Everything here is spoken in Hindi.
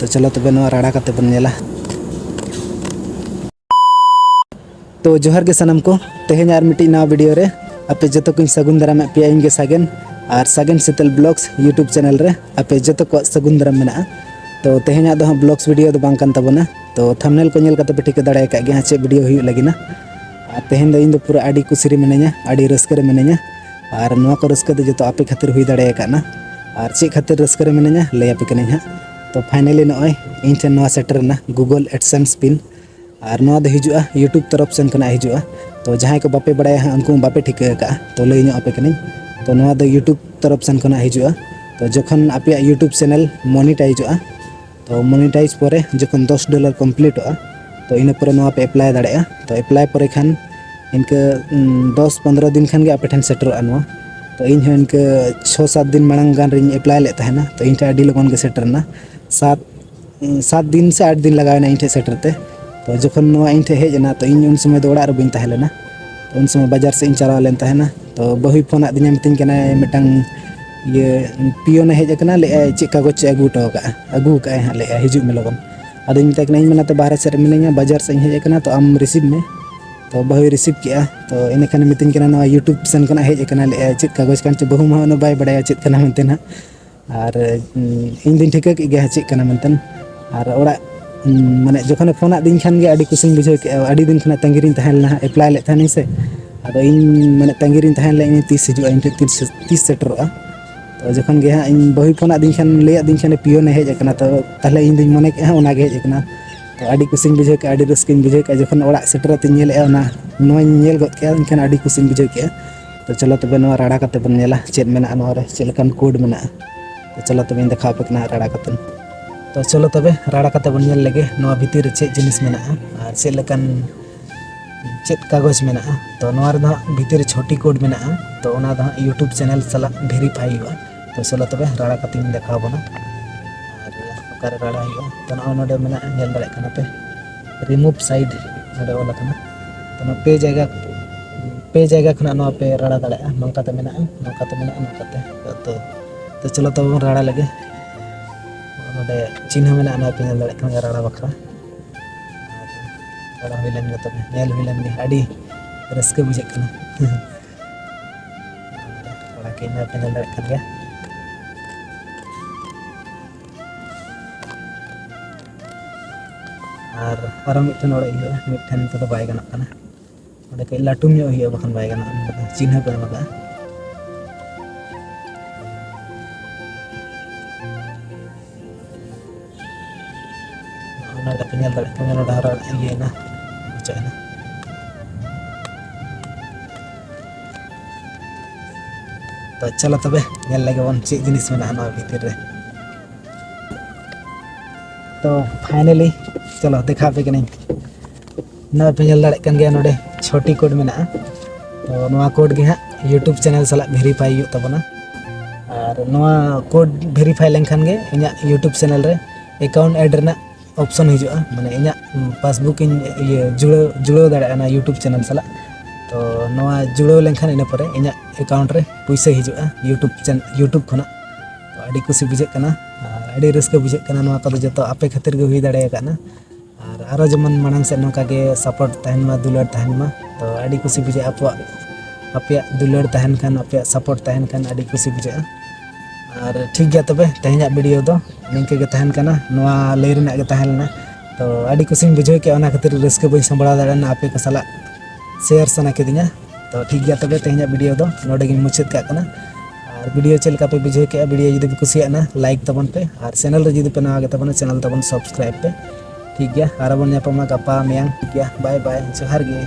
तो चलो तबे नवा राड़ा काते बन नेला। तो जोहार के सनम को तेहें आर मिट्टी नवा वीडियो रे आपे जतो को सगुन दाराम पे इंगे सागेन और सागेन सेतल ब्लॉग्स यूट्यूब चैनल रे आपे जतो को सगुन दाराम मेना। तो तेहें दो ब्लॉग्स वीडियो दो बांग कान तबना। तो थंबनेल को नेल काते पे ठीक दाड़ा का गे चे वीडियो हुई लगिना। तेहें दो इन दो पूरा आडी कुसिरी मिनाया आडी रस्कर मिनाया और नवा को रस्कर दो जतो आपे खातिर हुई दाड़ा का ना और चे खातिर रस्कर मिनाया ले आपे कने हा। तो फाइनली नय इन ठेन नवा सेटर ना गूगल एडसेंस पिन और नवा दो हिजुआ यूट्यूब तरफ सेन कना हिजुआ। तो जहां को बापे बड़ा उनको बापे ठिका का तो लई आपे कने। तो नवा दो यूट्यूब तरफ सेन कना हिजुआ। तो जखन आपे यूट्यूब चैनल मोनेटाइजआ तो मोनेटाइज पर जखन $10 कमप्लीट हो तो इन पर नवा पे अप्लाई दाड़ा। तो अप्लाई पर खान इनके 10-15 दिन खान आपे ठन सेटर नवा। तो इन इनके 6-7 दिन मांग गान रिन अप्लाई ले तहना। तो इन आडी लगन के सेटर ना 7 दिन से 8 दिन लगाना इन सेटर ते। तो जखन नवा इन हेजना तो इन उन समय ओड़ा बी तहलेना। तो उन समय बाजार से इन चलाव लेन तहना। तो बहु फोन आदिना मितिन कना मिटांग ये पियोन हेजना ले चे कागज अगू टोका अगू का ले हिजू में लगन। अद इन तक नहीं मनाते बाहर से मिना बाजार से हेजना तो आम रिसीव में। तो बहु रिसीव किया तो इन खान मितिन कना नवा यूट्यूब सेन कना हेजना ले चे कागज कान चे बहु मा बाय बड़ा चे कना मनतेना और इन दिन ठिका के चे कना मनतन और ओड़ा माने जखन फोन दिन खान गे आडी कुसिंग बुझे के आडी दिन खान तंगिरिन तहलना अप्लाई ले तहनी से। अद इन माने तंगिरिन तहन ले इन 30 हिजुआ इन 30 सेटरआ। तो जखन गे इन बहु फोन दिन खान ले दिन खान पियोन हेजना तो ताले इन दिन मने के ओना गे हेजना। तो आडी कुसिंग बुझे के आडी रस्किन बुझे के जखन ओड़ा सेटर ते नेल ओना नोय नेल गत के इनखान आडी कुसिंग बुझे के। तो चलो तबे नवा राड़ा काते बन नेला चेद मेना नवा रे चे लकन कोड मेना। तो चलो तबे इन देखा पे कना राड़ा काते। तो चलो तबे राड़ा काते बन नेल लगे नवा भीतर चे जिनिस मेना और चे लकन चेद कागज मेना। तो नवा रे भीतर छोटी कोड मेना। तो ओना द यूट्यूब चैनल सला वेरीफाई हुआ। तो चलो तबे राड़ा काते देखा बना और ओकर राड़ा हुआ। तो नवा नोडे मेना नेल दाड़े कना पे रिमूव साइड नोडे ओला कना। तो ना पे जगह खना नवा पे राड़ा दाड़े नोकाते मेना नोकाते। तो चलो तबे राड़ा लगे नोडे चिन्ह मेना ना पे नेल दाड़े कना राड़ा बखरा राड़ा हुई लेन तबे नेल हुई लेन आडी रस्के बुझे कना। राड़ा के ना पे नेल दाड़े कन गया और मिठन ओड़ा मिठन तो बाय गाना कना ओडे के लाटू में हुई बखन बाय गाना चिन्ह पे लगा। ओना दा पिनल दाड़े कना ओडा हरा ये ना चाइना। तो चलो तबे नेल लगे वन चे जिनिस मेना ना भीतर रे। तो फाइनली चलो देखा पे कने ना पे नेल दाड़े कन गया नोडे छोटी कोड मेना। तो नवा कोड गे हा यूट्यूब चैनल सला वेरीफाई हो तबना और नवा कोड वेरीफाई लेनखान गे इना यूट्यूब चैनल रे अकाउंट ऐड रेना ऑप्शन हिजुआ। माने इना पासबुक इन ये जुड़ो दाड़ा ना यूट्यूब चैनल सला। तो नवा जुड़ो लेनखान इन परे इना अकाउंट रे पैसा हिजुआ यूट्यूब खना। तो आडी खुशी बुझे कना आडी रस्के बुझे कना नवा को जतो आपे खातिर गे हुई दाड़े काना और आरो जमन मानंग से नोका गे सपोर्ट तहन मा दुलड़ तहन मा। तो आडी खुशी बुझे आपे दुलड़ तहन खान आपे सपोर्ट तहन खान आडी खुशी बुझे। और ठीक गया तबे तेहें वीडियो दो निंके गे तहन काना नवा लई रेना गे तहलना। तो आडी खुशी बुझे के ओना खातिर रस्के बई संबड़ा दाड़ना आपे को सला शेयर सना केदिना। तो ठीक गया तबे तेहें वीडियो दो नोडे गे मुचाद का कना। और वीडियो चल का पे बुझे के वीडियो जदि पे कुसिया ना लाइक तबन पे और चैनल रे जदि पे नवा गे तबन चैनल तबन सब्सक्राइब पे। ठीक गया और बन गपा मेयांग। ठीक गया बाय बाय जोहार गे।